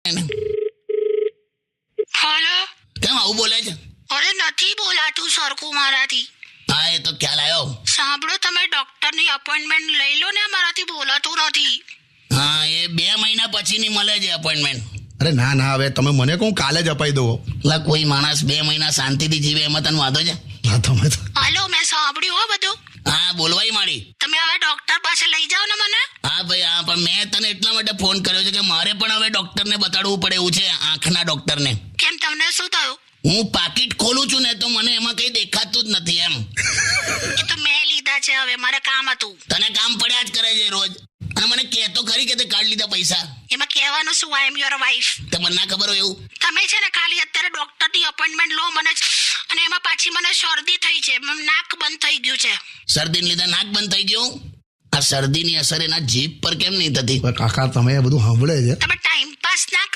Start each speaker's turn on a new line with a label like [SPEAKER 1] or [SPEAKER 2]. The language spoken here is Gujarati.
[SPEAKER 1] હેલો.
[SPEAKER 2] કેમ આવું બોલે છે?
[SPEAKER 1] અરે નથી બોલાતું સરખું મારાથી.
[SPEAKER 2] હા, એ તો ખ્યાલ આવ્યો.
[SPEAKER 1] સાંભળો, તમે ડોક્ટરની અપોઇન્ટમેન્ટ લઈ લો ને, મારાથી બોલાતું નથી.
[SPEAKER 2] હા, એ 2 મહિના પછીની મળે છે અપોઇન્ટમેન્ટ.
[SPEAKER 3] અરે ના ના, હવે તમે મને કહું કાલે જ અપાઈ દો.
[SPEAKER 2] એટલે કોઈ માણસ 2 મહિના શાંતિથી જીવે એમાં તને વાંધો છે?
[SPEAKER 3] હા તમે તો
[SPEAKER 1] હાલો, મેં સાંભળ્યું હો બધું.
[SPEAKER 2] હા, બોલવાય માડી.
[SPEAKER 1] તમે હવે ડોક્ટર પાસે લઈ જાઓ ને મને.
[SPEAKER 2] હા ભાઈ, હા, પણ મેં તને એટલા માટે ફોન કર્યો છે કે મારે પણ હવે ડોક્ટરને બતાડવું પડે એવું છે, આંખના ડોક્ટરને.
[SPEAKER 1] કેમ, તમને શું થયું?
[SPEAKER 2] હું પાકીટ ખોલું છું ને તો મને એમાં કઈ દેખાતું જ નથી એમ.
[SPEAKER 1] એ તો મેં લીધા છે, હવે મારે કામ હતું.
[SPEAKER 2] તને કામ પડ્યા જ કરે છે રોજ. અને મને કહેતો ખરી કે તે કાઢ લીધા પૈસા.
[SPEAKER 1] એમાં કહેવાનું શું, આઈ એમ યોર વાઇફ.
[SPEAKER 2] તમને ના ખબર હોય એવું?
[SPEAKER 1] તમે છે ને ખાલી અત્યારે ડોક્ટરની અપોઇન્ટમેન્ટ લો મને, અને એમાં પાછી મને શરદી થઈ છે, નાક બંધ થઈ ગયું છે.
[SPEAKER 2] શરદીને લીધે નાક બંધ થઈ ગયું? આ શરદીની અસર એના જીભ પર કેમ નહીં થતી?
[SPEAKER 3] કાકા તમે એ બધું સાંભળે છે.
[SPEAKER 1] તમે ટાઈમ પાસ ના કરો.